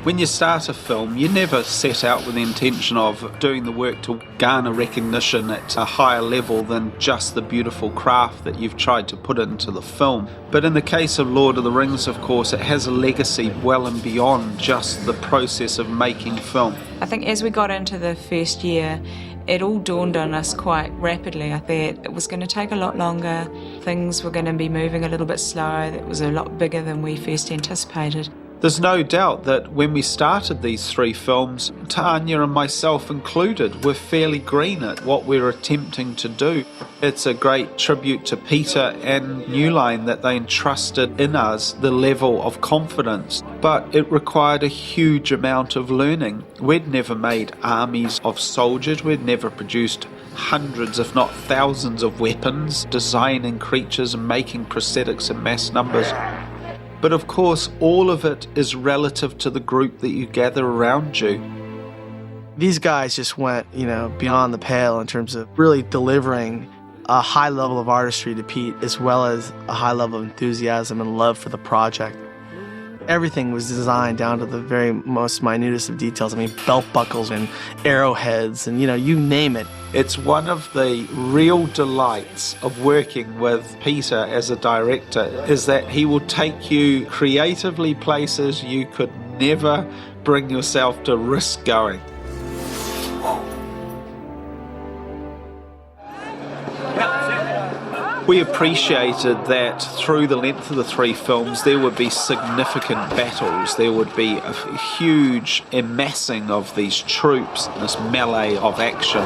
When you start a film, you never set out with the intention of doing the work to garner recognition at a higher level than just the beautiful craft that you've tried to put into the film. But in the case of Lord of the Rings, of course, it has a legacy well and beyond just the process of making film. I think as we got into the first year, it all dawned on us quite rapidly. I thought it was going to take a lot longer, things were going to be moving a little bit slower, it was a lot bigger than we first anticipated. There's no doubt that when we started these 3 films, Tanya and myself included, were fairly green at what we were attempting to do. It's a great tribute to Peter and New Line that they entrusted in us the level of confidence, but it required a huge amount of learning. We'd never made armies of soldiers, we'd never produced hundreds if not thousands of weapons, designing creatures and making prosthetics in mass numbers. But of course, all of it is relative to the group that you gather around you. These guys just went, beyond the pale in terms of really delivering a high level of artistry to Pete, as well as a high level of enthusiasm and love for the project. Everything was designed down to the very most minutest of details. I mean, belt buckles and arrowheads and, you name it. It's one of the real delights of working with Peter as a director is that he will take you creatively places you could never bring yourself to risk going. We appreciated that through the length of the 3 films there would be significant battles, there would be a huge amassing of these troops, this melee of action.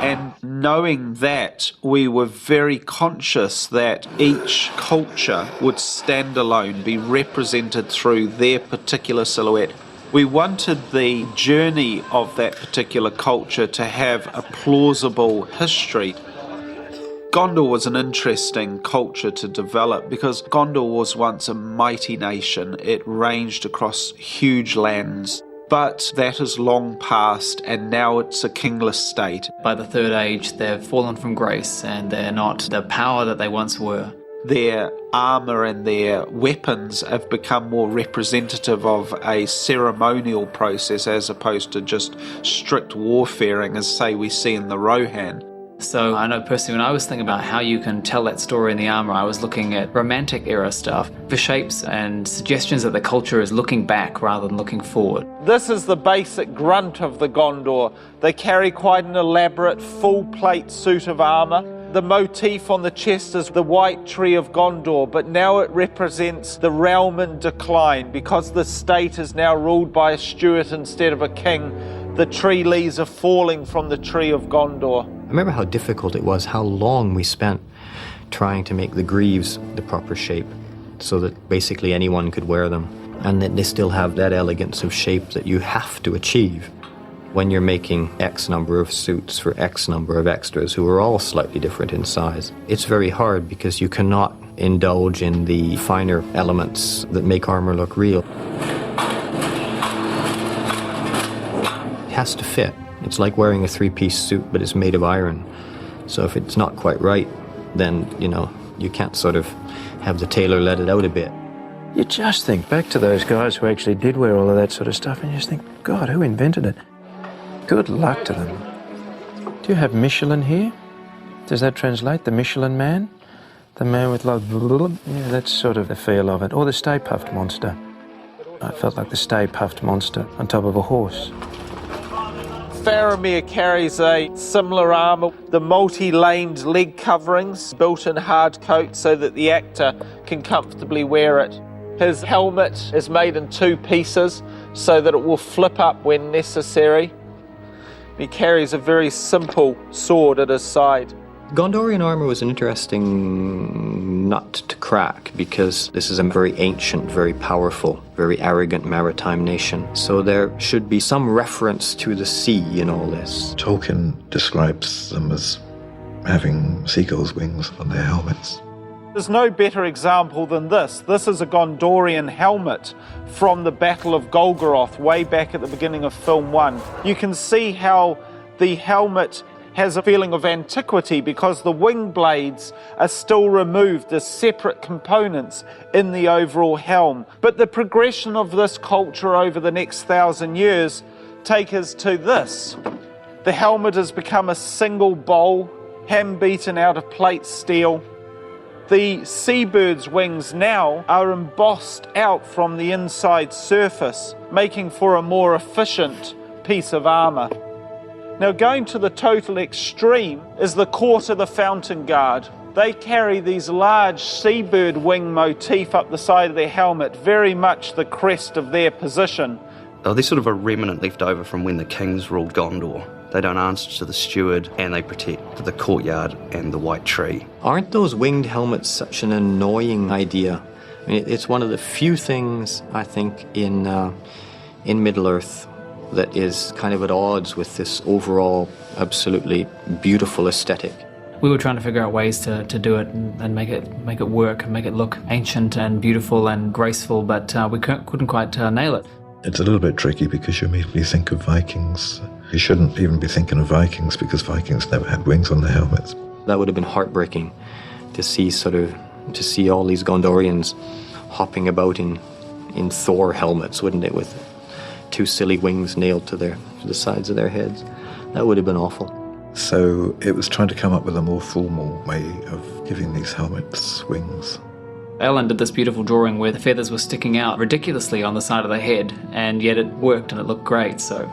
And knowing that, we were very conscious that each culture would stand alone, be represented through their particular silhouette. We wanted the journey of that particular culture to have a plausible history. Gondor was an interesting culture to develop because Gondor was once a mighty nation. It ranged across huge lands, but that has long passed and now it's a kingless state. By the Third Age, they've fallen from grace and they're not the power that they once were. Their armour and their weapons have become more representative of a ceremonial process as opposed to just strict warfaring as, say, we see in the Rohan. So I know personally when I was thinking about how you can tell that story in the armour, I was looking at Romantic era stuff for shapes and suggestions that the culture is looking back rather than looking forward. This is the basic grunt of the Gondor. They carry quite an elaborate full-plate suit of armour. The motif on the chest is the white tree of Gondor, but now it represents the realm in decline because the state is now ruled by a steward instead of a king. The tree leaves are falling from the tree of Gondor. I remember how difficult it was, how long we spent trying to make the greaves the proper shape so that basically anyone could wear them, and that they still have that elegance of shape that you have to achieve when you're making X number of suits for X number of extras who are all slightly different in size. It's very hard because you cannot indulge in the finer elements that make armor look real. It has to fit. It's like wearing a 3-piece suit, but it's made of iron. So if it's not quite right, then, you can't sort of have the tailor let it out a bit. You just think back to those guys who actually did wear all of that sort of stuff and you just think, God, who invented it? Good luck to them. Do you have Michelin here? Does that translate, the Michelin Man? The man with like, yeah, that's sort of the feel of it. Or the Stay Puft Monster. I felt like the Stay Puft Monster on top of a horse. Faramir carries a similar armour, the multi-laned leg coverings built in hard coat so that the actor can comfortably wear it. His helmet is made in 2 pieces so that it will flip up when necessary. He carries a very simple sword at his side. Gondorian armor was an interesting nut to crack because this is a very ancient, very powerful, very arrogant maritime nation. So there should be some reference to the sea in all this. Tolkien describes them as having seagulls' wings on their helmets. There's no better example than this. This is a Gondorian helmet from the Battle of Golgoroth way back at the beginning of film 1. You can see how the helmet has a feeling of antiquity because the wing blades are still removed as separate components in the overall helm. But the progression of this culture over the next 1,000 years take us to this. The helmet has become a single bowl, hand-beaten out of plate steel. The seabird's wings now are embossed out from the inside surface, making for a more efficient piece of armour. Now, going to the total extreme is the court of the fountain guard. They carry these large seabird wing motif up the side of their helmet, very much the crest of their position. Oh, they're sort of a remnant left over from when the kings ruled Gondor. They don't answer to the steward, and they protect the courtyard and the white tree. Aren't those winged helmets such an annoying idea? I mean, it's one of the few things, I think, in Middle-earth that is kind of at odds with this overall absolutely beautiful aesthetic. We were trying to figure out ways to do it and make it work and make it look ancient and beautiful and graceful, but we couldn't quite nail it. It's a little bit tricky because you immediately think of Vikings. You shouldn't even be thinking of Vikings because Vikings never had wings on their helmets. That would have been heartbreaking to see all these Gondorians hopping about in Thor helmets, wouldn't it, with 2 silly wings nailed to the sides of their heads. That would have been awful. So it was trying to come up with a more formal way of giving these helmets wings. Ellen did this beautiful drawing where the feathers were sticking out ridiculously on the side of the head, and yet it worked and it looked great, so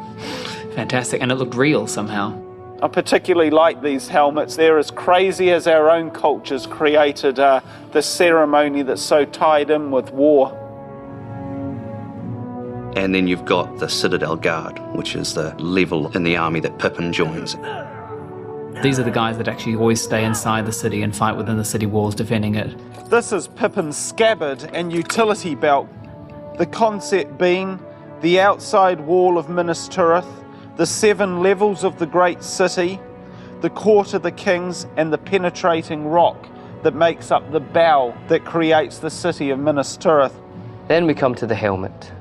fantastic, and it looked real somehow. I particularly like these helmets. They're as crazy as our own culture's created the ceremony that's so tied in with war. And then you've got the Citadel Guard, which is the level in the army that Pippin joins. These are the guys that actually always stay inside the city and fight within the city walls defending it. This is Pippin's scabbard and utility belt. The concept being the outside wall of Minas Tirith, the 7 levels of the great city, the court of the kings, and the penetrating rock that makes up the bow that creates the city of Minas Tirith. Then we come to the helmet.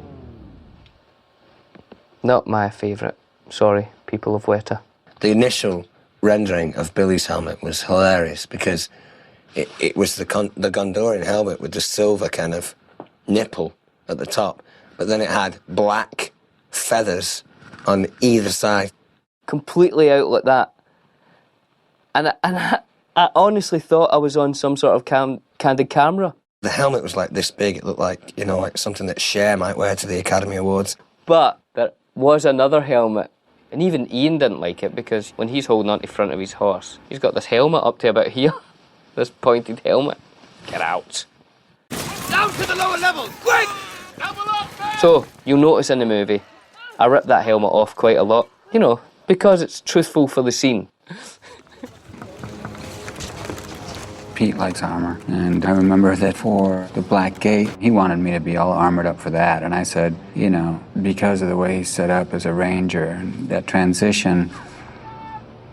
Not my favourite. Sorry, people of Weta. The initial rendering of Billy's helmet was hilarious because it was the Gondorian helmet with the silver kind of nipple at the top, but then it had black feathers on either side. Completely out like that. And I honestly thought I was on some sort of candid camera. The helmet was like this big. It looked like, like something that Cher might wear to the Academy Awards. But there was another helmet. And even Ian didn't like it because when he's holding on to the front of his horse, he's got this helmet up to about here. This pointed helmet. Get out. Down to the lower levels, quick! Double up, man! So, you'll notice in the movie, I ripped that helmet off quite a lot. Because it's truthful for the scene. Pete likes armor, and I remember that for the Black Gate, he wanted me to be all armored up for that, and I said, because of the way he's set up as a ranger, and that transition,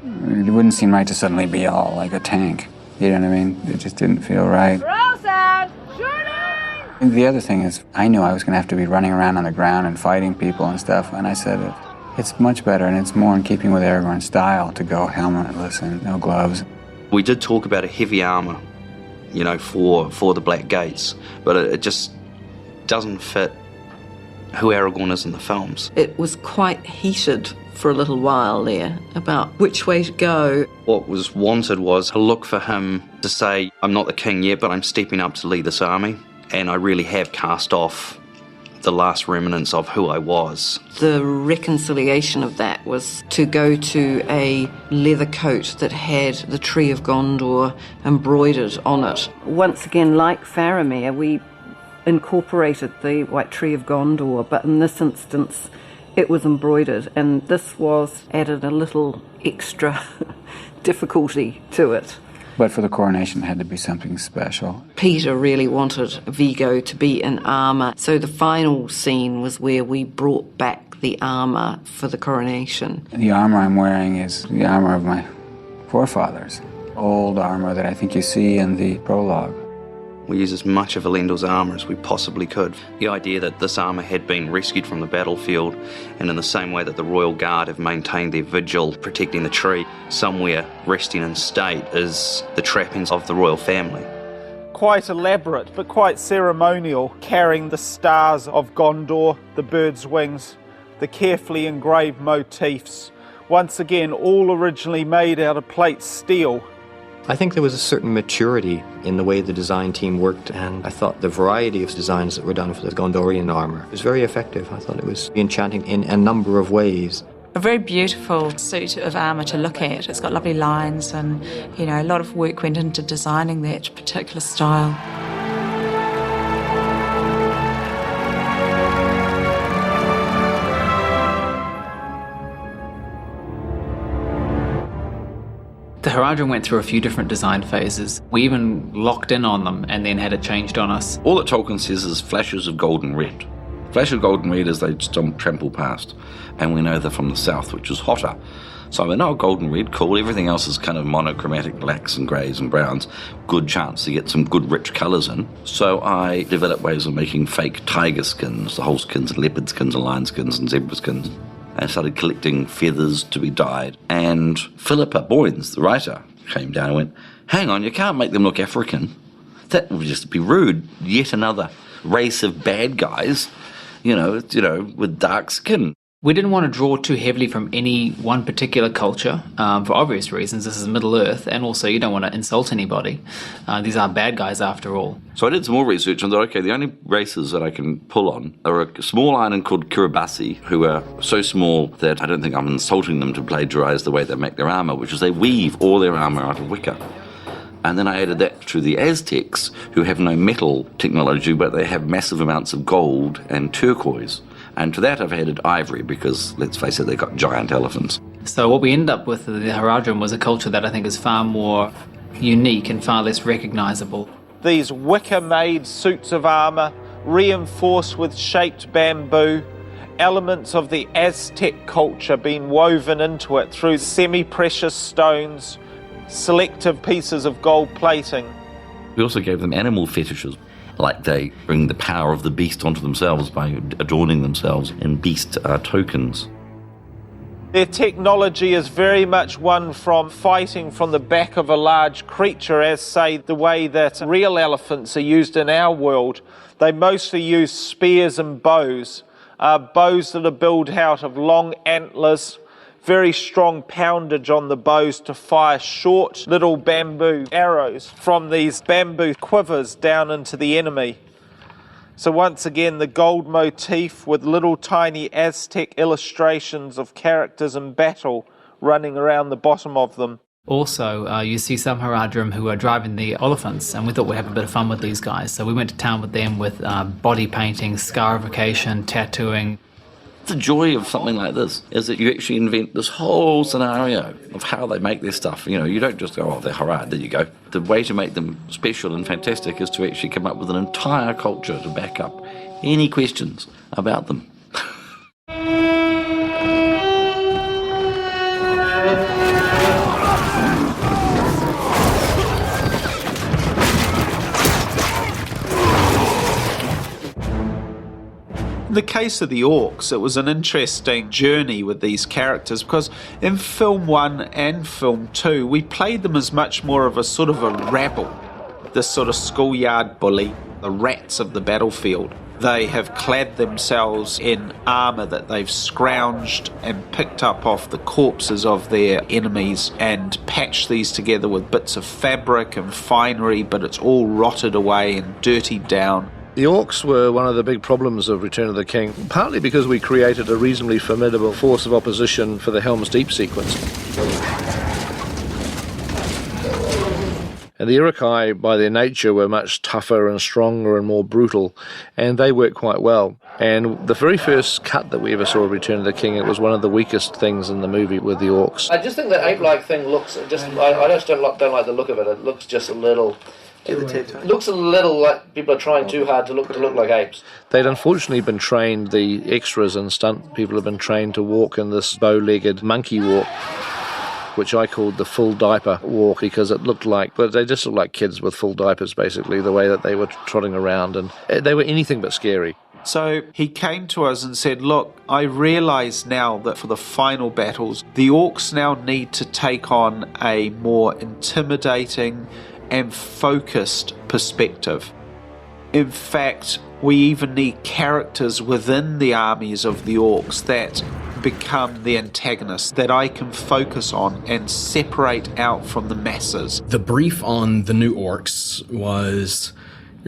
it wouldn't seem right to suddenly be all like a tank. You know what I mean? It just didn't feel right. Roseanne, shooting! And the other thing is, I knew I was going to have to be running around on the ground and fighting people and stuff, and I said, it's much better, and it's more in keeping with Aragorn's style to go helmetless and no gloves. We did talk about a heavy armour, for the Black Gates, but it just doesn't fit who Aragorn is in the films. It was quite heated for a little while there about which way to go. What was wanted was a look for him to say, I'm not the king yet, but I'm stepping up to lead this army, and I really have cast off the last remnants of who I was. The reconciliation of that was to go to a leather coat that had the Tree of Gondor embroidered on it. Once again, like Faramir, we incorporated the White Tree of Gondor, but in this instance it was embroidered, and this was added a little extra difficulty to it. But for the coronation, it had to be something special. Peter really wanted Viggo to be in armour, so the final scene was where we brought back the armour for the coronation. The armour I'm wearing is the armour of my forefathers. Old armour that I think you see in the prologue. We used as much of Elendil's armour as we possibly could. The idea that this armour had been rescued from the battlefield, and in the same way that the Royal Guard have maintained their vigil protecting the tree, somewhere resting in state is the trappings of the royal family. Quite elaborate, but quite ceremonial, carrying the stars of Gondor, the bird's wings, the carefully engraved motifs, once again all originally made out of plate steel. I think there was a certain maturity in the way the design team worked, and I thought the variety of designs that were done for the Gondorian armour was very effective. I thought it was enchanting in a number of ways. A very beautiful suit of armour to look at. It's got lovely lines and, you know, a lot of work went into designing that particular style. The Haradrim went through a few different design phases. We even locked in on them and then had it changed on us. All that Tolkien says is flashes of golden red. Flash of golden red as they trample past, and we know they're from the south, which is hotter. So I went, oh, golden red, cool. Everything else is kind of monochromatic blacks and greys and browns. Good chance to get some good rich colours in. So I developed ways of making fake tiger skins, the whole skins and leopard skins and lion skins and zebra skins. And started collecting feathers to be dyed. And Philippa Boynes, the writer, came down and went, hang on, you can't make them look African. That would just be rude. Yet another race of bad guys, you know, with dark skin. We didn't want to draw too heavily from any one particular culture, for obvious reasons. This is Middle-earth, and also you don't want to insult anybody. These are bad guys after all. So I did some more research and thought, okay, the only races that I can pull on are a small island called Kiribati, who are so small that I don't think I'm insulting them to plagiarise the way they make their armour, which is they weave all their armour out of wicker. And then I added that to the Aztecs, who have no metal technology, but they have massive amounts of gold and turquoise. And to that I've added ivory because, let's face it, they've got giant elephants. So what we ended up with the Haradrim was a culture that I think is far more unique and far less recognisable. These wicker-made suits of armour, reinforced with shaped bamboo, elements of the Aztec culture being woven into it through semi-precious stones, selective pieces of gold plating. We also gave them animal fetishes. Like they bring the power of the beast onto themselves by adorning themselves in beast tokens. Their technology is very much one from fighting from the back of a large creature, as say the way that real elephants are used in our world. They mostly use spears and bows, bows that are built out of long antlers, very strong poundage on the bows to fire short little bamboo arrows from these bamboo quivers down into the enemy. So once again, the gold motif with little tiny Aztec illustrations of characters in battle running around the bottom of them. Also, you see some Haradrim who are driving the elephants, and we thought we'd have a bit of fun with these guys. So we went to town with them with body painting, scarification, tattooing. The joy of something like this is that you actually invent this whole scenario of how they make their stuff. You know, you don't just go, oh, they're Harad, there you go. The way to make them special and fantastic is to actually come up with an entire culture to back up any questions about them. In the case of the orcs, it was an interesting journey with these characters because in film 1 and film 2 we played them as much more of a sort of a rabble, this sort of schoolyard bully, the rats of the battlefield. They have clad themselves in armour that they've scrounged and picked up off the corpses of their enemies and patched these together with bits of fabric and finery, but it's all rotted away and dirtied down. The orcs were one of the big problems of Return of the King, partly because we created a reasonably formidable force of opposition for the Helm's Deep sequence. And the Uruk-hai, by their nature, were much tougher and stronger and more brutal, and they worked quite well. And the very first cut that we ever saw of Return of the King, it was one of the weakest things in the movie with the orcs. I just think that ape-like thing looks just... I just don't like the look of it. It looks just a little... It looks a little like people are trying too hard to look like apes. They'd unfortunately been trained, the extras and stunt people have been trained to walk in this bow-legged monkey walk. which I called the full diaper walk because it looked like, but they just looked like kids with full diapers basically, the way that they were trotting around, and they were anything but scary. So he came to us and said, look, I realise now that for the final battles, the orcs now need to take on a more intimidating and focused perspective. In fact, we even need characters within the armies of the orcs that become the antagonists that I can focus on and separate out from the masses. The brief on the new orcs was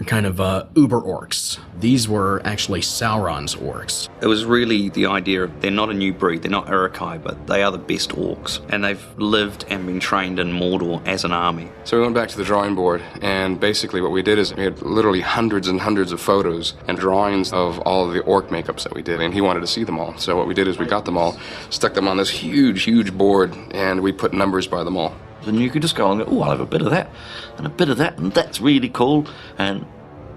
kind of uber orcs. These were actually Sauron's orcs. It was really the idea of they're not a new breed, they're not Uruk-hai, but they are the best orcs. And they've lived and been trained in Mordor as an army. So we went back to the drawing board, and basically what we did is we had literally hundreds and hundreds of photos and drawings of all of the orc makeups that we did, and he wanted to see them all. So what we did is we got them all, stuck them on this huge, huge board, and we put numbers by them all. And you could just go and go, oh, I'll have a bit of that, and a bit of that, and that's really cool, and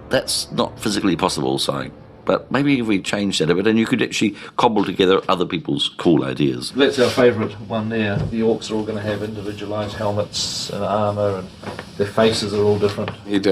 that's not physically possible, so... But maybe if we changed that a bit, and you could actually cobble together other people's cool ideas. That's our favourite one there. The orcs are all going to have individualised helmets and armour, and their faces are all different. He'd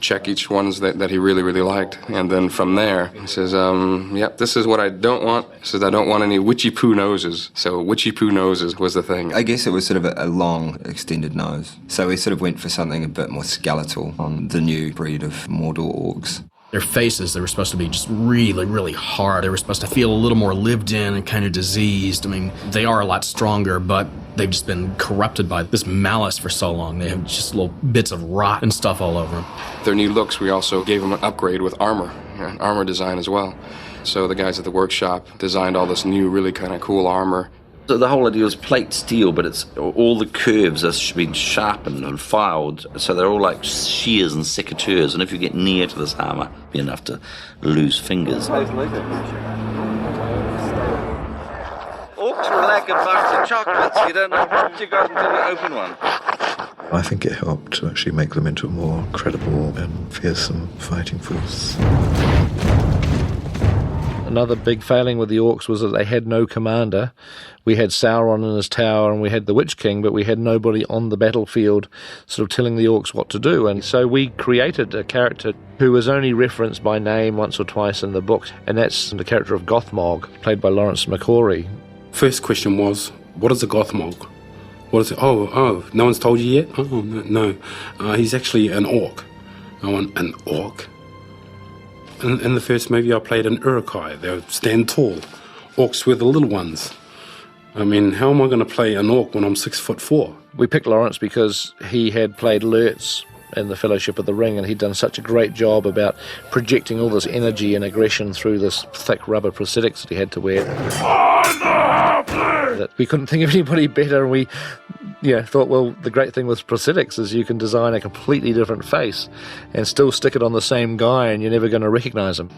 check each ones that he really, really liked, and then from there, he says, yep, this is what I don't want. He says, I don't want any witchy-poo noses. So witchy-poo noses was the thing. I guess it was sort of a long, extended nose. So we sort of went for something a bit more skeletal on the new breed of Mordor orcs. Their faces, they were supposed to be just really, really hard. They were supposed to feel a little more lived in and kind of diseased. I mean, they are a lot stronger, but they've just been corrupted by this malice for so long. They have just little bits of rot and stuff all over them. Their new looks, we also gave them an upgrade with armor, armor design as well. So the guys at the workshop designed all this new, really kind of cool armor. So the whole idea was plate steel, but it's all the curves have been sharpened and filed, so they're all like shears and secateurs, and if you get near to this armour, it'll be enough to lose fingers. Orcs were like a box of chocolates. You don't know what you got until you open one. I think it helped to actually make them into a more credible and fearsome fighting force. Another big failing with the orcs was that they had no commander. We had Sauron in his tower and we had the Witch King, but we had nobody on the battlefield sort of telling the orcs what to do. And so we created a character who was only referenced by name once or twice in the book, and that's the character of Gothmog, played by Lawrence McCaury. First question was, what is a Gothmog? What is it? Oh, no one's told you yet? Oh, no. He's actually an orc. I want an orc. In the first movie, I played an Uruk-hai. They stand tall. Orcs were the little ones. I mean, how am I going to play an orc when I'm 6'4"? We picked Lawrence because he had played Lurtz in the Fellowship of the Ring, and he'd done such a great job about projecting all this energy and aggression through this thick rubber prosthetics that he had to wear. That we couldn't think of anybody better. We thought, well, the great thing with prosthetics is you can design a completely different face and still stick it on the same guy, and you're never going to recognise him.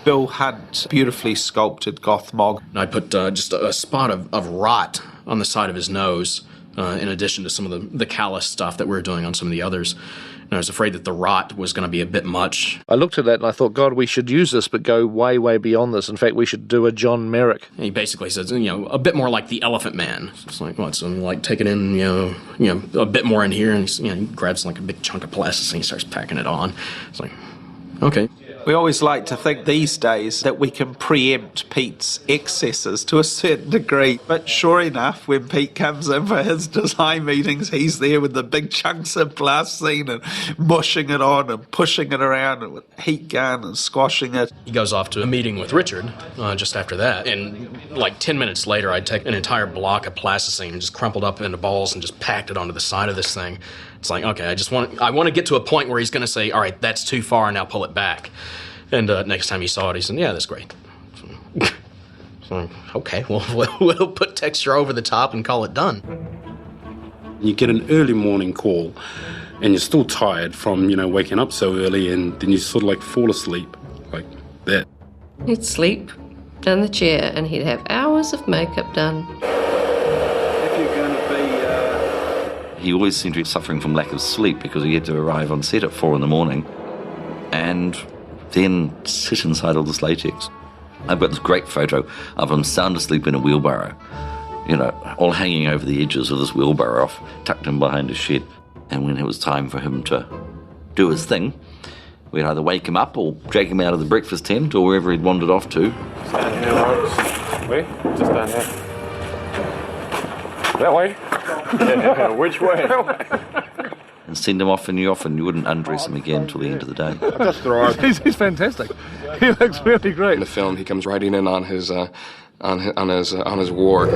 Bill Hunt beautifully sculpted Gothmog. I put just a spot of rot on the side of his nose, in addition to some of the callous stuff that we were doing on some of the others. And I was afraid that the rot was going to be a bit much. I looked at that and I thought, God, we should use this, but go way, way beyond this. In fact, we should do a John Merrick. He basically says, a bit more like the Elephant Man. It's like, what? So like take it in, a bit more in here, and he grabs like a big chunk of plastic and he starts packing it on. It's like, okay. We always like to think these days that we can preempt Pete's excesses to a certain degree, but sure enough, when Pete comes in for his design meetings, he's there with the big chunks of plasticine and mushing it on and pushing it around and with a heat gun and squashing it. He goes off to a meeting with Richard just after that, and like 10 minutes later, I'd take an entire block of plasticine and just crumpled up into balls and just packed it onto the side of this thing. It's like, okay, I want to get to a point where he's going to say, all right, that's too far, now pull it back. And next time he saw it, he said, yeah, that's great. So, okay, well, we'll put texture over the top and call it done. You get an early morning call, and you're still tired from, waking up so early, and then you sort of like fall asleep like that. He'd sleep in the chair, and he'd have hours of makeup done. He always seemed to be suffering from lack of sleep because he had to arrive on set at 4 a.m. and then sit inside all this latex. I've got this great photo of him sound asleep in a wheelbarrow, all hanging over the edges of this wheelbarrow off, tucked in behind a shed. And when it was time for him to do his thing, we'd either wake him up or drag him out of the breakfast tent or wherever he'd wandered off to. Stand here, Lawrence. Where? Just down there. That way? Yeah, which way? And send him off, and you wouldn't undress him again until the end of the day. That's right. He's fantastic. He looks really great. In the film, he comes riding in on his ward.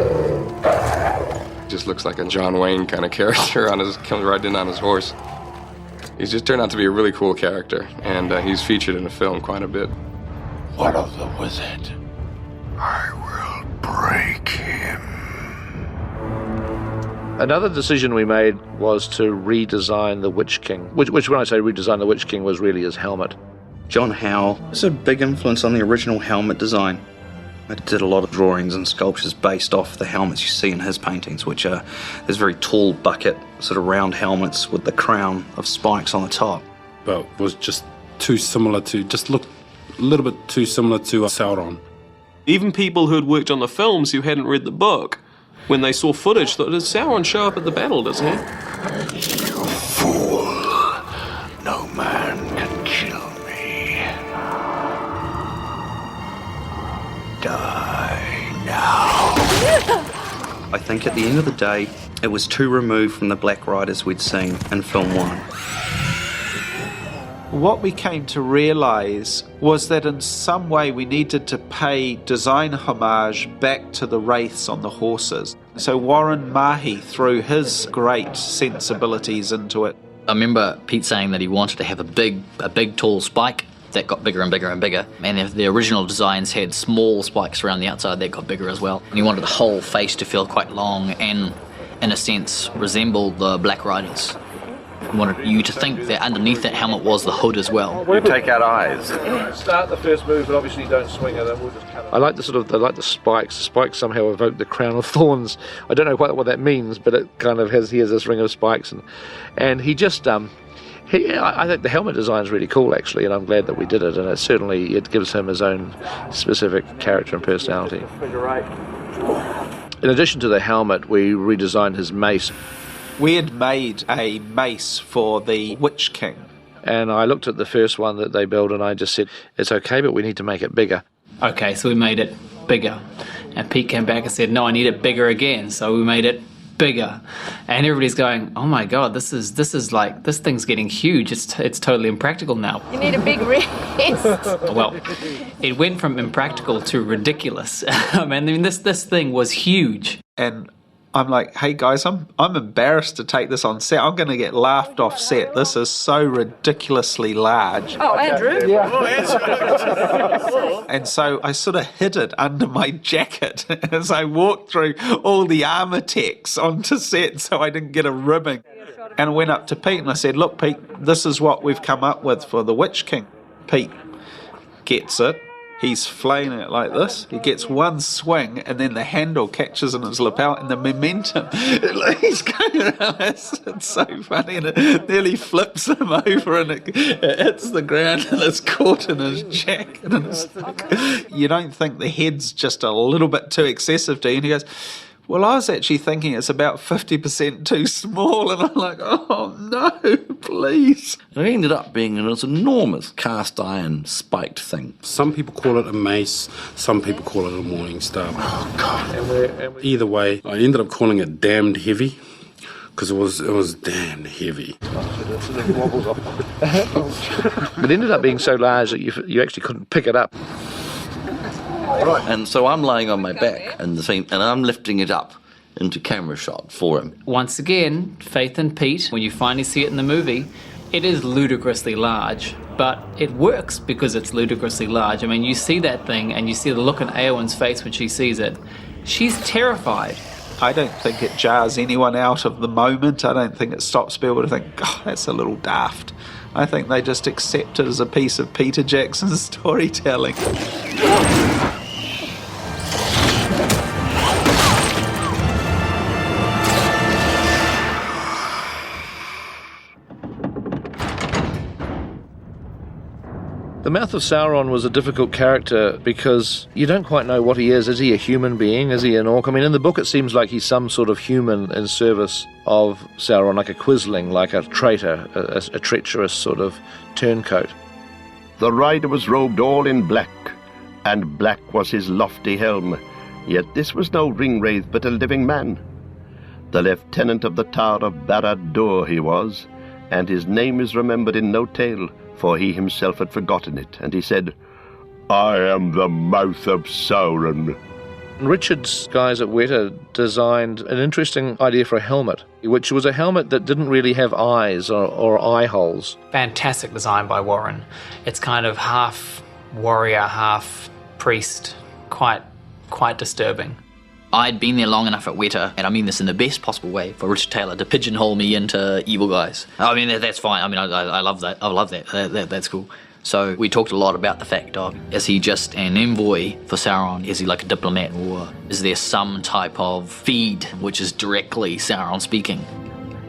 Just looks like a John Wayne kind of character. Comes riding in on his horse. He's just turned out to be a really cool character, and he's featured in the film quite a bit. What of the wizard? I will break him. Another decision we made was to redesign the Witch King, which when I say redesign the Witch King was really his helmet. John Howe was a big influence on the original helmet design. I did a lot of drawings and sculptures based off the helmets you see in his paintings, which are this very tall bucket, sort of round helmets with the crown of spikes on the top. But was just looked a little bit too similar to Sauron. Even people who had worked on the films who hadn't read the book, when they saw footage, thought, does Sauron show up at the battle, doesn't he? You fool. No man can kill me. Die now. I think at the end of the day, it was too removed from the Black Riders we'd seen in film 1. What we came to realise was that in some way we needed to pay design homage back to the wraiths on the horses. So Warren Mahi threw his great sensibilities into it. I remember Pete saying that he wanted to have a big tall spike that got bigger and bigger and bigger. And the original designs had small spikes around the outside that got bigger as well. And he wanted the whole face to feel quite long and, in a sense, resemble the Black Riders. He wanted you to think that underneath that helmet was the hood as well. You take out eyes. Start the first move, but obviously don't swing it, and we'll just cut it. I like the spikes. The spikes somehow evoke the crown of thorns. I don't know quite what that means, but it kind of he has this ring of spikes, and he just I think the helmet design is really cool actually, and I'm glad that we did it. And it gives him his own specific character and personality. In addition to the helmet, we redesigned his mace. We had made a mace for the Witch King. And I looked at the first one that they built and I just said, it's okay, but we need to make it bigger. Okay, so we made it bigger. And Pete came back and said, no, I need it bigger again. So we made it bigger. And everybody's going, oh my God, this thing's getting huge. It's totally impractical now. You need a big wrist. Well, it went from impractical to ridiculous. I mean, this thing was huge. And I'm like, hey guys, I'm embarrassed to take this on set. I'm going to get laughed off set. This is so ridiculously large. Oh, Andrew. Yeah. And so I sort of hid it under my jacket as I walked through all the armour techs onto set so I didn't get a ribbing. And I went up to Pete and I said, look, Pete, this is what we've come up with for the Witch King. Pete gets it. He's flaying it like this. He gets one swing, and then the handle catches in his lapel, and the momentum. He's going around. It's so funny, and it nearly flips him over, and it hits the ground, and it's caught in his jacket. And you don't think the head's just a little bit too excessive, do you? And he goes, well, I was actually thinking it's about 50% too small, and I'm like, oh no, please. It ended up being this enormous cast iron spiked thing. Some people call it a mace, some people call it a morning star. Oh God. Either way, I ended up calling it damned heavy, because it was damned heavy. But it ended up being so large that you actually couldn't pick it up. Right. And so I'm laying on my back in the scene, and I'm lifting it up into camera shot for him. Once again, faith in Pete. When you finally see it in the movie, it is ludicrously large, but it works because it's ludicrously large. I mean, you see that thing, and you see the look on Eowyn's face when she sees it. She's terrified. I don't think it jars anyone out of the moment. I don't think it stops people to think, God, that's a little daft. I think they just accept it as a piece of Peter Jackson's storytelling. The Mouth of Sauron was a difficult character because you don't quite know what he is. Is he a human being? Is he an orc? I mean, in the book it seems like he's some sort of human in service of Sauron, like a quisling, like a traitor, a treacherous sort of turncoat. The rider was robed all in black, and black was his lofty helm. Yet this was no ring-wraith, but a living man. The lieutenant of the Tower of Barad-dûr he was, and his name is remembered in no tale, for he himself had forgotten it, and he said, I am the Mouth of Sauron. Richard's guys at Weta designed an interesting idea for a helmet, which was a helmet that didn't really have eyes or eye holes. Fantastic design by Warren. It's kind of half warrior, half priest, quite disturbing. I'd been there long enough at Weta, and I mean this in the best possible way, for Richard Taylor to pigeonhole me into evil guys. I mean, that's fine. I mean, I love that. I love that. That's cool. So we talked a lot about the fact of, is he just an envoy for Sauron? Is he like a diplomat? Or is there some type of feed which is directly Sauron speaking?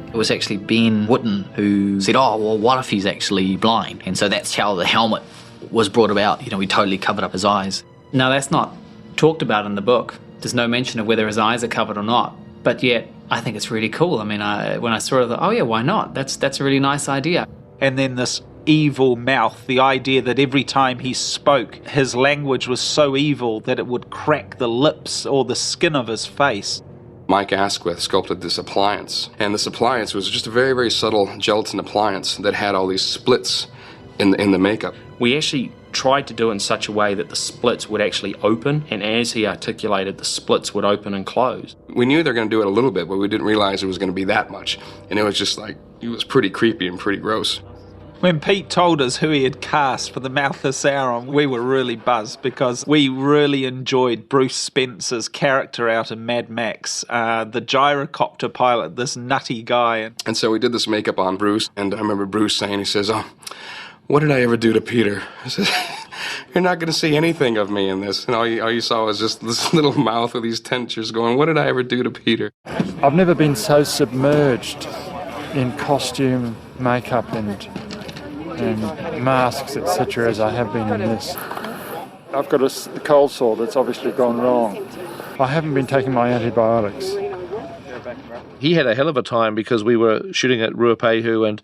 It was actually Ben Whitten who said, oh, well, what if he's actually blind? And so that's how the helmet was brought about. You know, we totally covered up his eyes. Now, that's not talked about in the book. There's no mention of whether his eyes are covered or not, but yet I think it's really cool. I mean, when I saw it, I thought, oh yeah, why not? That's a really nice idea. And then this evil mouth, the idea that every time he spoke, his language was so evil that it would crack the lips or the skin of his face. Mike Asquith sculpted this appliance, and this appliance was just a very, very subtle gelatin appliance that had all these splits in the makeup. We actually tried to do it in such a way that the splits would actually open, and as he articulated, the splits would open and close. We knew they were going to do it a little bit, but we didn't realize it was going to be that much. And it was just like, it was pretty creepy and pretty gross. When Pete told us who he had cast for the Mouth of Sauron, we were really buzzed because we really enjoyed Bruce Spencer's character out in Mad Max, the gyrocopter pilot, this nutty guy. And so we did this makeup on Bruce, and I remember Bruce saying, he says, oh, what did I ever do to Peter? I said, you're not going to see anything of me in this. And all you saw was just this little mouth with these dentures going, what did I ever do to Peter? I've never been so submerged in costume, makeup and masks, etc. as I have been in this. I've got a cold sore that's obviously gone wrong. I haven't been taking my antibiotics. He had a hell of a time because we were shooting at Ruapehu and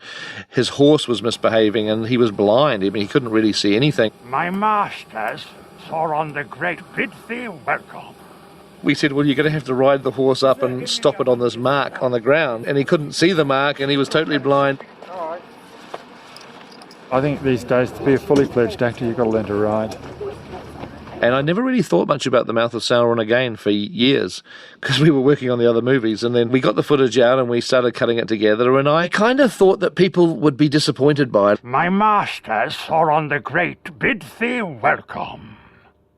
his horse was misbehaving and he was blind. I mean, he couldn't really see anything. My masters, Sauron the Great, bid thee welcome. We said, well, you're going to have to ride the horse up and stop it on this mark on the ground. And he couldn't see the mark and he was totally blind. I think these days, to be a fully fledged actor, you've got to learn to ride. And I never really thought much about the Mouth of Sauron again for years because we were working on the other movies, and then we got the footage out and we started cutting it together, and I kind of thought that people would be disappointed by it. My masters, Sauron the Great, bid thee welcome.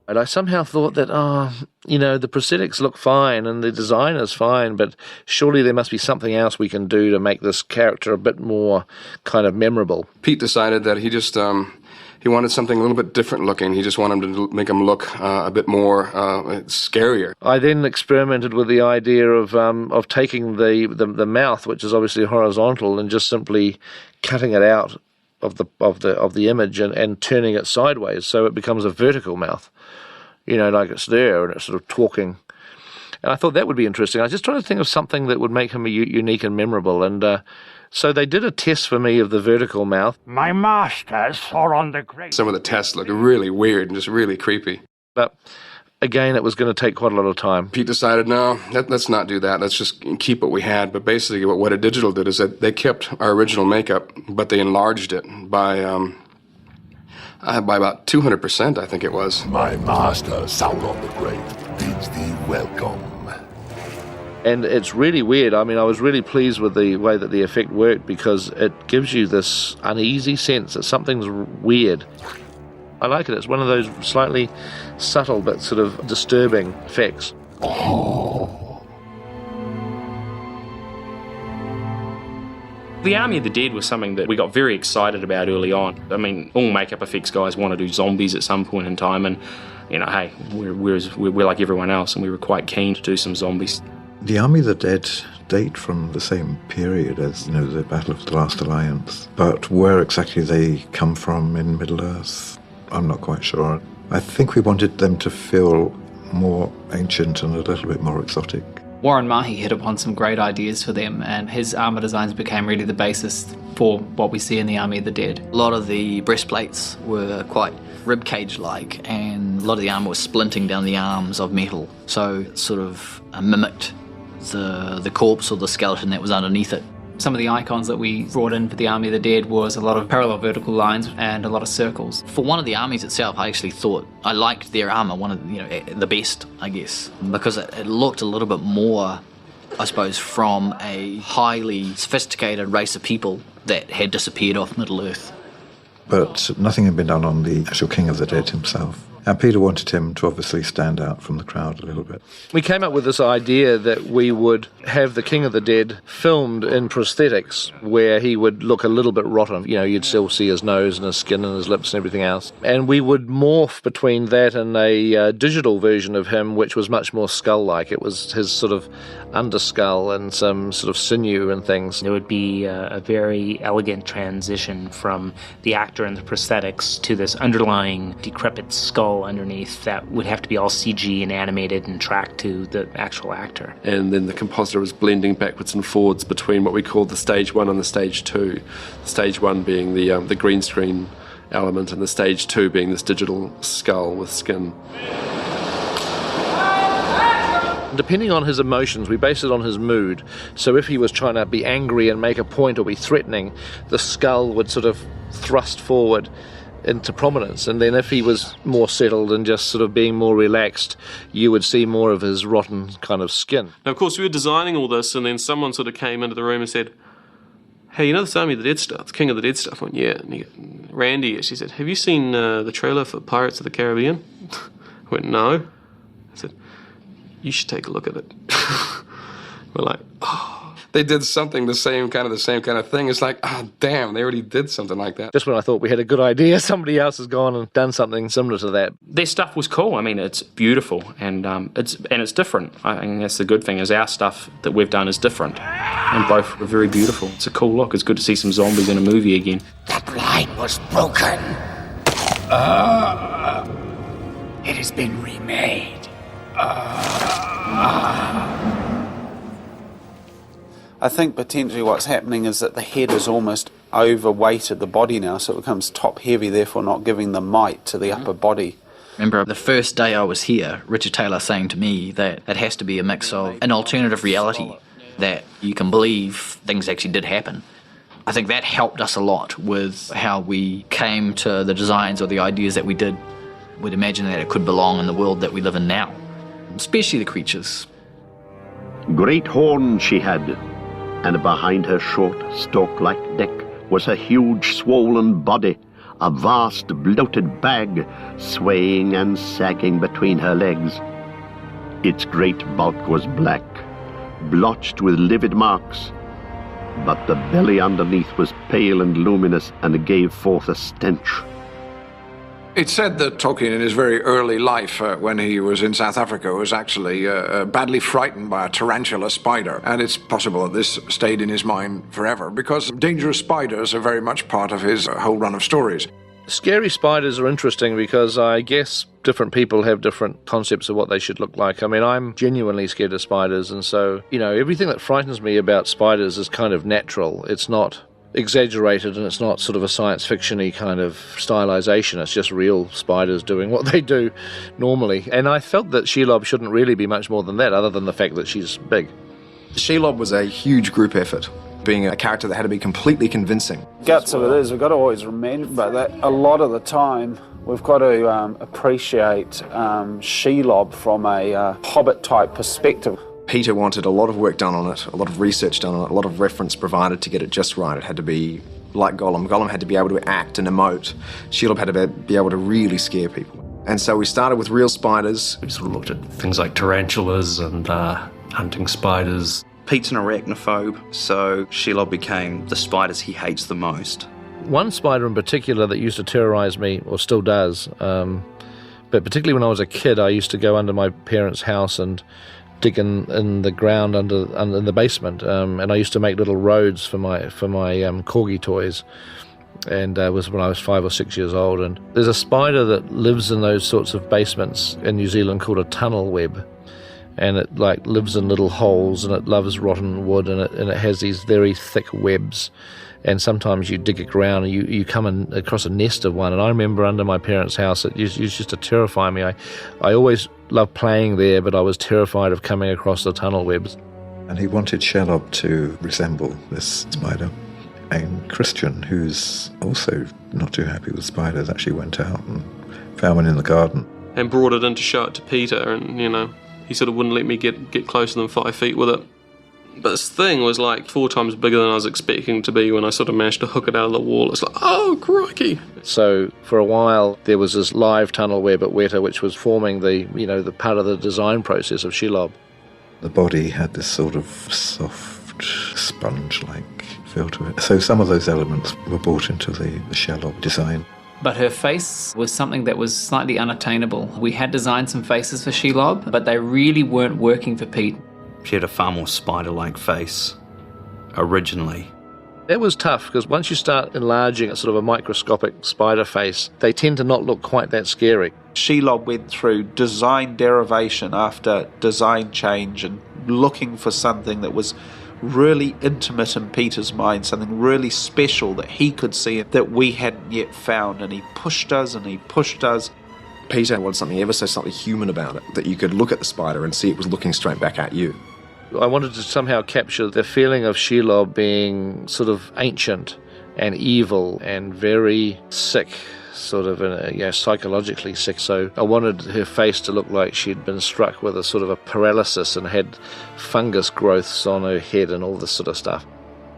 And I somehow thought that, the prosthetics look fine and the design is fine, but surely there must be something else we can do to make this character a bit more kind of memorable. Pete decided that he just... he wanted something a little bit different looking. He just wanted to make him look a bit more scarier. I then experimented with the idea of taking the mouth, which is obviously horizontal, and just simply cutting it out of the image and turning it sideways so it becomes a vertical mouth. Like it's there and it's sort of talking. And I thought that would be interesting. I was just trying to think of something that would make him unique and memorable. And so they did a test for me of the vertical mouth. My masters, Sauron the Great. Some of the tests looked really weird and just really creepy. But again, it was going to take quite a lot of time. Pete decided, no, let's not do that. Let's just keep what we had. But basically what Weta Digital did is that they kept our original makeup, but they enlarged it by about 200%, I think it was. My master, Sauron the Great, bids thee welcome. And it's really weird. I mean, I was really pleased with the way that the effect worked because it gives you this uneasy sense that something's weird. I like it. It's one of those slightly subtle but sort of disturbing effects. The Army of the Dead was something that we got very excited about early on. I mean, all makeup effects guys want to do zombies at some point in time, and hey, we're like everyone else, and we were quite keen to do some zombies. The Army of the Dead date from the same period as, the Battle of the Last Alliance. But where exactly they come from in Middle-earth, I'm not quite sure. I think we wanted them to feel more ancient and a little bit more exotic. Warren Mahi hit upon some great ideas for them, and his armour designs became really the basis for what we see in the Army of the Dead. A lot of the breastplates were quite ribcage-like, and a lot of the armour was splinting down the arms of metal, so it sort of mimicked the corpse or the skeleton that was underneath it. Some of the icons that we brought in for the Army of the Dead was a lot of parallel vertical lines and a lot of circles. For one of the armies itself, I actually thought I liked their armour, one of the best, I guess, because it looked a little bit more, I suppose, from a highly sophisticated race of people that had disappeared off Middle Earth. But nothing had been done on the actual King of the Dead himself. And Peter wanted him to obviously stand out from the crowd a little bit. We came up with this idea that we would have the King of the Dead filmed in prosthetics, where he would look a little bit rotten. You'd still see his nose and his skin and his lips and everything else. And we would morph between that and a digital version of him, which was much more skull-like. It was his sort of underskull and some sort of sinew and things. There would be a very elegant transition from the actor and the prosthetics to this underlying decrepit skull underneath that would have to be all CG and animated and tracked to the actual actor. And then the compositor was blending backwards and forwards between what we called the stage 1 and the stage 2. Stage 1 being the green screen element, and the stage 2 being this digital skull with skin. Depending on his emotions, we base it on his mood. So if he was trying to be angry and make a point or be threatening, the skull would sort of thrust forward into prominence. And then if he was more settled and just sort of being more relaxed, you would see more of his rotten kind of skin. Now, of course, we were designing all this, and then someone sort of came into the room and said, "Hey, you know this Army of the Dead stuff, the King of the Dead stuff?" I went, "Yeah." And Randy, she said, "Have you seen the trailer for Pirates of the Caribbean?" I went, "No." I said, "You should take a look at it." We're like, oh. They did something the same kind of thing. It's like, oh, damn, they already did something like that. Just when I thought we had a good idea, somebody else has gone and done something similar to that. Their stuff was cool. I mean, it's beautiful and it's different. I think that's the good thing, is our stuff that we've done is different, and both were very beautiful. It's a cool look. It's good to see some zombies in a movie again. That line was broken. It has been remade. I think potentially what's happening is that the head is almost overweighted the body now, so it becomes top heavy, therefore not giving the might to the upper body. Remember the first day I was here, Richard Taylor saying to me that it has to be a mix of an alternative reality, that you can believe things actually did happen. I think that helped us a lot with how we came to the designs or the ideas that we did. We'd imagine that it could belong in the world that we live in now, especially the creatures. Great horns she had, and behind her short, stalk-like neck was a huge swollen body, a vast bloated bag swaying and sagging between her legs. Its great bulk was black, blotched with livid marks, but the belly underneath was pale and luminous and gave forth a stench. It's said that Tolkien in his very early life, when he was in South Africa, was actually badly frightened by a tarantula spider. And it's possible that this stayed in his mind forever, because dangerous spiders are very much part of his whole run of stories. Scary spiders are interesting because I guess different people have different concepts of what they should look like. I mean, I'm genuinely scared of spiders, and so, everything that frightens me about spiders is kind of natural. It's not exaggerated, and it's not sort of a science fiction-y kind of stylization. It's just real spiders doing what they do normally. And I felt that Shelob shouldn't really be much more than that, other than the fact that she's big. Shelob was a huge group effort, being a character that had to be completely convincing. Guts of it is, we've got to always remember that a lot of the time we've got to appreciate Shelob from a Hobbit-type perspective. Peter wanted a lot of work done on it, a lot of research done on it, a lot of reference provided to get it just right. It had to be like Gollum. Gollum had to be able to act and emote. Shelob had to be able to really scare people. And so we started with real spiders. We sort of looked at things like tarantulas and hunting spiders. Pete's an arachnophobe, so Shelob became the spiders he hates the most. One spider in particular that used to terrorize me, or still does, but particularly when I was a kid, I used to go under my parents' house and dig in the ground under in the basement, and I used to make little roads for my corgi toys. and was when I was 5 or 6 years old. And there's a spider that lives in those sorts of basements in New Zealand called a tunnel web, and it like lives in little holes, and it loves rotten wood, and it has these very thick webs. And sometimes you dig around and you come in across a nest of one. And I remember under my parents' house, it used just to terrify me. I always loved playing there, but I was terrified of coming across the tunnel webs. And he wanted Shelob to resemble this spider. And Christian, who's also not too happy with spiders, actually went out and found one in the garden. And brought it in to show it to Peter, and, you know, he sort of wouldn't let me get closer than 5 feet with it. But this thing was like 4 times bigger than I was expecting to be when I sort of managed to hook it out of the wall. It's like, oh, crikey. So for a while there was this live tunnel web at Weta, which was forming the part of the design process of Shelob. The body had this sort of soft, sponge-like feel to it. So some of those elements were brought into the Shelob design. But her face was something that was slightly unattainable. We had designed some faces for Shelob, but they really weren't working for Pete. She had a far more spider-like face originally. That was tough, because once you start enlarging a sort of a microscopic spider face, they tend to not look quite that scary. Shelob went through design derivation after design change and looking for something that was really intimate in Peter's mind, something really special that he could see that we hadn't yet found. And he pushed us and he pushed us. Peter wanted something ever so slightly human about it, that you could look at the spider and see it was looking straight back at you. I wanted to somehow capture the feeling of Shelob being sort of ancient and evil and very sick, sort of psychologically sick. So I wanted her face to look like she'd been struck with a sort of a paralysis and had fungus growths on her head and all this sort of stuff.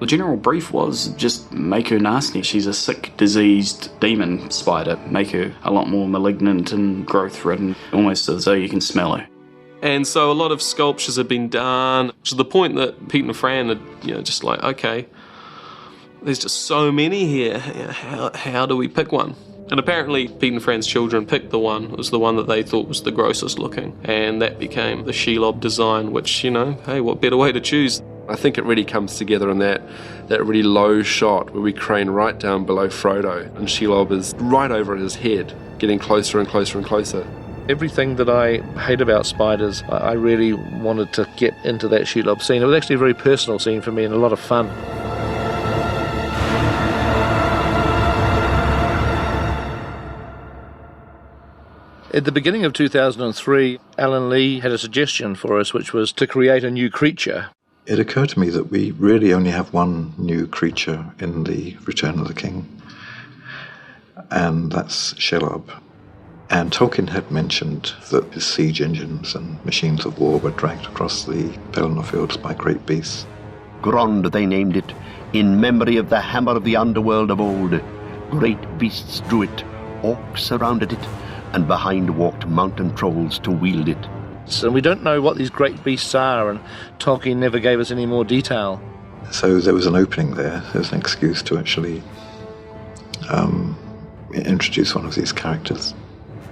The general brief was just make her nasty. She's a sick, diseased demon spider. Make her a lot more malignant and growth-ridden, almost as though you can smell her. And so a lot of sculptures had been done to the point that Pete and Fran had, just like, okay, there's just so many here. How do we pick one? And apparently Pete and Fran's children picked the one. It was the one that they thought was the grossest looking. And that became the Shelob design, which, hey, what better way to choose? I think it really comes together in that really low shot where we crane right down below Frodo and Shelob is right over his head, getting closer and closer and closer. Everything that I hate about spiders, I really wanted to get into that Shelob scene. It was actually a very personal scene for me and a lot of fun. At the beginning of 2003, Alan Lee had a suggestion for us, which was to create a new creature. It occurred to me that we really only have one new creature in the Return of the King, and that's Shelob. And Tolkien had mentioned that his siege engines and machines of war were dragged across the Pelennor Fields by great beasts. Grond they named it, in memory of the hammer of the underworld of old. Great beasts drew it, orcs surrounded it, and behind walked mountain trolls to wield it. And we don't know what these great beasts are, and Tolkien never gave us any more detail. So there was an opening there. There was an excuse to actually introduce one of these characters.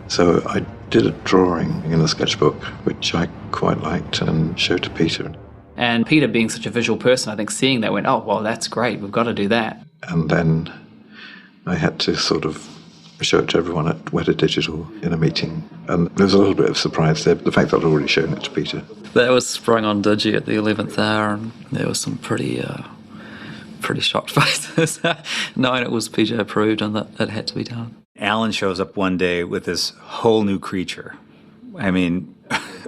So I did a drawing in the sketchbook, which I quite liked, and showed to Peter. And Peter, being such a visual person, I think seeing that went, oh, well, that's great, we've got to do that. And then I had to sort of show it to everyone at Weta Digital in a meeting. And there was a little bit of surprise there, the fact that I'd already shown it to Peter. That was sprung on Digi at the 11th hour, and there was some pretty shocked faces, knowing it was PJ approved and that it had to be done. Alan shows up one day with this whole new creature. I mean,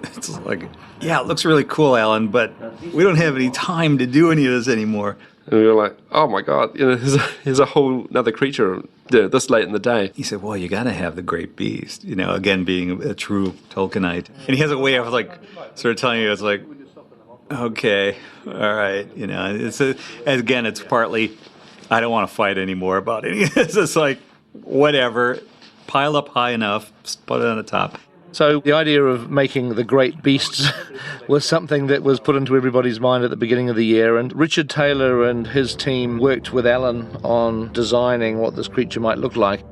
it's like, yeah, it looks really cool, Alan, but we don't have any time to do any of this anymore. And we were like, oh my God, here's a whole another creature this late in the day. He said, well, you got to have the great beast, again, being a true Tolkienite. And he has a way of sort of telling you, it's like, okay, all right, it's partly, I don't want to fight anymore about any of this. It's like, whatever, pile up high enough, put it on the top. So the idea of making the great beasts was something that was put into everybody's mind at the beginning of the year, and Richard Taylor and his team worked with Alan on designing what this creature might look like.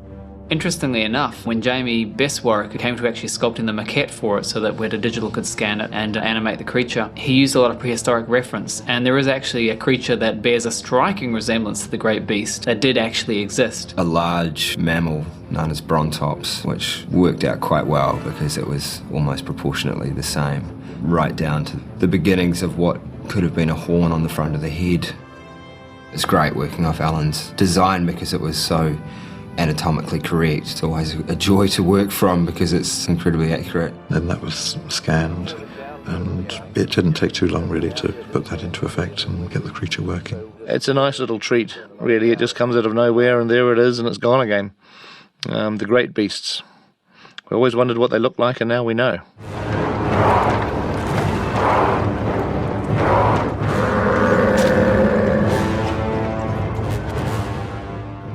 Interestingly enough, when Jamie Bestwark came to actually sculpting the maquette for it so that Weta Digital could scan it and animate the creature, he used a lot of prehistoric reference, and there is actually a creature that bears a striking resemblance to the great beast that did actually exist. A large mammal known as brontops, which worked out quite well because it was almost proportionately the same, right down to the beginnings of what could have been a horn on the front of the head. It's great working off Alan's design because it was so anatomically correct. It's always a joy to work from because it's incredibly accurate. Then that was scanned, and it didn't take too long really to put that into effect and get the creature working. It's a nice little treat, really. It just comes out of nowhere and there it is and it's gone again. The great beasts. We always wondered what they looked like and now we know.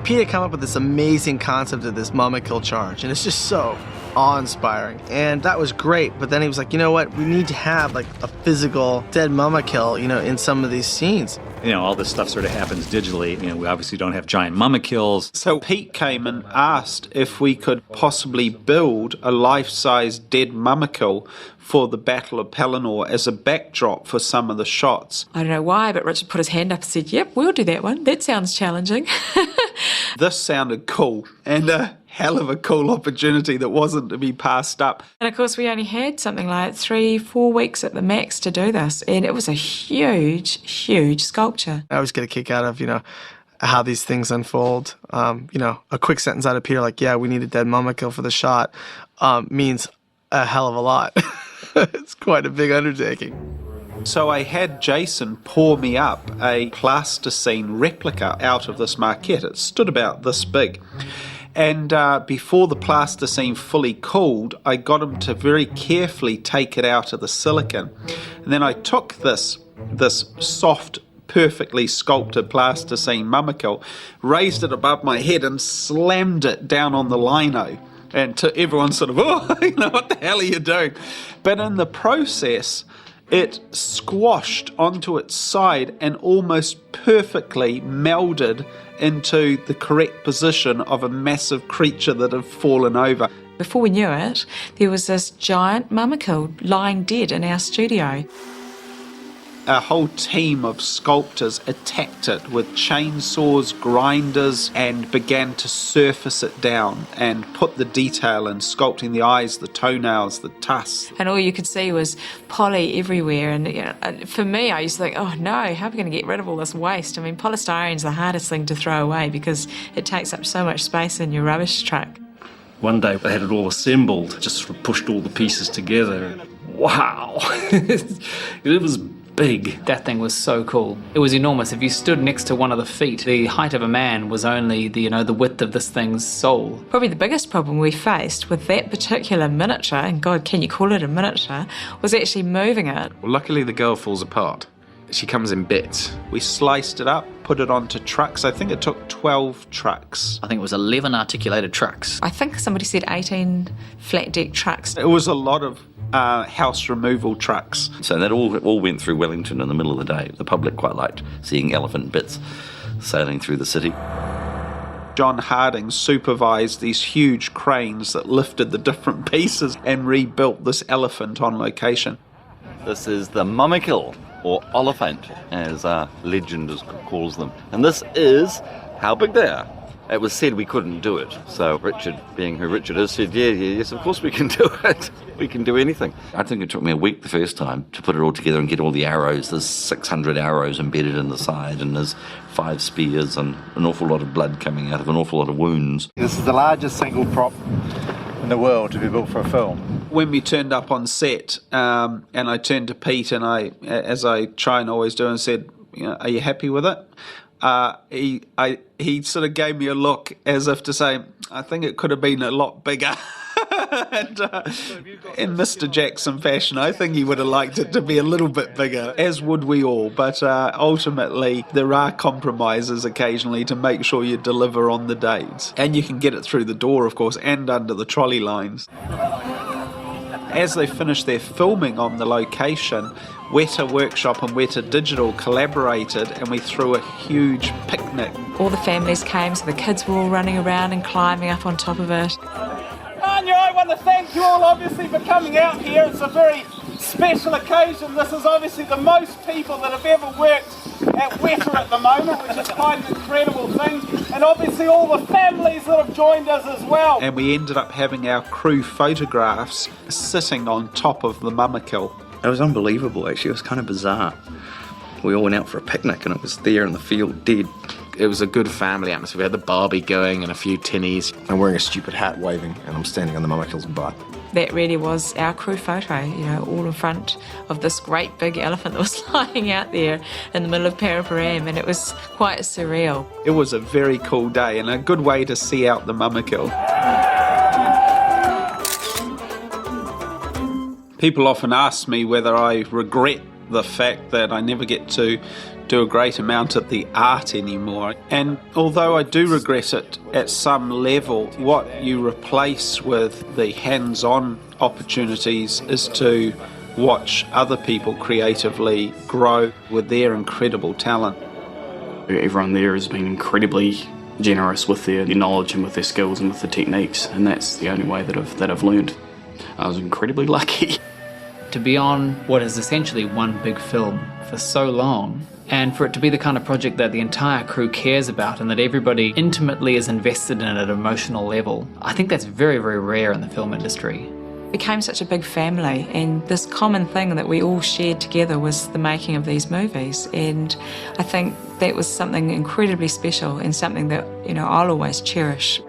Peter came up with this amazing concept of this mama kill charge, and it's just so awe-inspiring, and that was great. But then he was like, you know what, we need to have like a physical dead mama kill, in some of these scenes. All this stuff sort of happens digitally. We obviously don't have giant mama kills. So Pete came and asked if we could possibly build a life-size dead mama kill for the Battle of Pelennor as a backdrop for some of the shots. I don't know why, but Richard put his hand up and said, yep, we'll do that one. That sounds challenging. This sounded cool, and a hell of a cool opportunity that wasn't to be passed up. And of course we only had something like 3-4 weeks at the max to do this, and it was a huge sculpture. I always get a kick out of, how these things unfold. A quick sentence out of Peter like, yeah, we need a dead mama kill for the shot, means a hell of a lot. It's quite a big undertaking. So I had Jason pour me up a plasticine replica out of this maquette. It stood about this big. And before the plasticine fully cooled, I got him to very carefully take it out of the silicon. And then I took this soft, perfectly sculpted plasticine mamakill, raised it above my head and slammed it down on the lino. And to everyone sort of, what the hell are you doing? But in the process, it squashed onto its side and almost perfectly melded into the correct position of a massive creature that had fallen over. Before we knew it, there was this giant mamakill lying dead in our studio. A whole team of sculptors attacked it with chainsaws, grinders, and began to surface it down and put the detail in, sculpting the eyes, the toenails, the tusks. And all you could see was poly everywhere. And for me, I used to think, oh no, how are we going to get rid of all this waste? I mean, polystyrene's the hardest thing to throw away because it takes up so much space in your rubbish truck. One day they had it all assembled, just sort of pushed all the pieces together. Wow! It was big. That thing was so cool. It was enormous. If you stood next to one of the feet, the height of a man was only the width of this thing's soul. Probably the biggest problem we faced with that particular miniature, and God, can you call it a miniature, was actually moving it. Well, luckily the girl falls apart. She comes in bits. We sliced it up, put it onto trucks. I think it took 12 trucks. I think it was 11 articulated trucks. I think somebody said 18 flat deck trucks. It was a lot of house removal trucks. So that all went through Wellington in the middle of the day. The public quite liked seeing elephant bits sailing through the city. John Harding supervised these huge cranes that lifted the different pieces and rebuilt this elephant on location. This is the mamakill, or oliphant, as legend calls them. And this is how big they are. It was said we couldn't do it. So Richard, being who Richard is, said, yes, of course we can do it. We can do anything. I think it took me a week the first time to put it all together and get all the arrows. There's 600 arrows embedded in the side, and there's 5 spears and an awful lot of blood coming out of an awful lot of wounds. This is the largest single prop in the world to be built for a film. When we turned up on set, and I turned to Pete, and I, as I try and always do, and said, are you happy with it? He sort of gave me a look as if to say, I think it could have been a lot bigger. And in Mr. Jackson fashion, I think he would have liked it to be a little bit bigger, as would we all. But ultimately, there are compromises occasionally to make sure you deliver on the dates. And you can get it through the door, of course, and under the trolley lines. As they finished their filming on the location, Weta Workshop and Weta Digital collaborated and we threw a huge picnic. All the families came, so the kids were all running around and climbing up on top of it. Anya, I want to thank you all obviously for coming out here. It's a very special occasion. This is obviously the most people that have ever worked at Weta at the moment, which is quite an incredible thing, and obviously all the families that have joined us as well. And we ended up having our crew photographs sitting on top of the mummikill. It was unbelievable, actually. It was kind of bizarre. We all went out for a picnic and it was there in the field, dead. It was a good family atmosphere. We had the barbie going and a few tinnies. I'm wearing a stupid hat waving and I'm standing on the mummikill's butt. That really was our crew photo, you know, all in front of this great big elephant that was lying out there in the middle of Paraparam, and it was quite surreal. It was a very cool day and a good way to see out the mummikill. People often ask me whether I regret the fact that I never get to do a great amount of the art anymore. And although I do regret it at some level, what you replace with the hands-on opportunities is to watch other people creatively grow with their incredible talent. Everyone there has been incredibly generous with their knowledge and with their skills and with the techniques, and that's the only way that I've learned. I was incredibly lucky. To be on what is essentially one big film for so long, and for it to be the kind of project that the entire crew cares about and that everybody intimately is invested in at an emotional level, I think that's very, very rare in the film industry. We became such a big family, and this common thing that we all shared together was the making of these movies, and I think that was something incredibly special and something that, you know, I'll always cherish.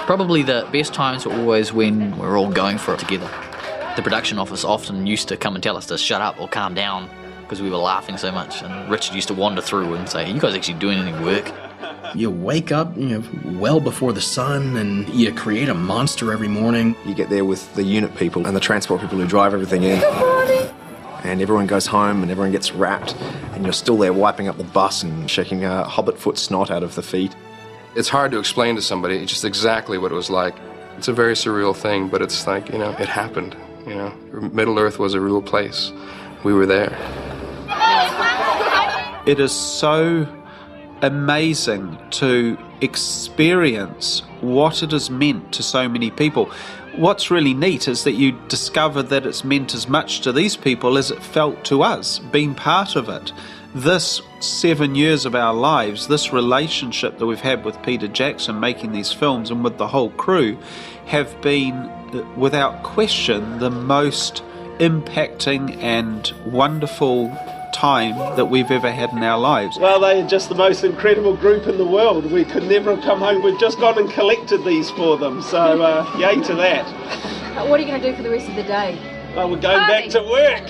Probably the best times were always when we're all going for it together. The production office often used to come and tell us to shut up or calm down because we were laughing so much, and Richard used to wander through and say, "Are you guys actually doing any work?" You wake up, well before the sun, and you create a monster every morning. You get there with the unit people and the transport people who drive everything in. Good morning. And everyone goes home and everyone gets wrapped, and you're still there wiping up the bus and shaking a hobbit foot snot out of the feet. It's hard to explain to somebody just exactly what it was like. It's a very surreal thing, but it's like, it happened. Middle Earth was a real place. We were there. It is so amazing to experience what it has meant to so many people. What's really neat is that you discover that it's meant as much to these people as it felt to us, being part of it. This 7 years of our lives, this relationship that we've had with Peter Jackson making these films and with the whole crew, have been, without question, the most impacting and wonderful time that we've ever had in our lives. Well, they are just the most incredible group in the world. We could never have come home. We've just gone and collected these for them, so yay to that. What are you going to do for the rest of the day? Well, we're going back to work.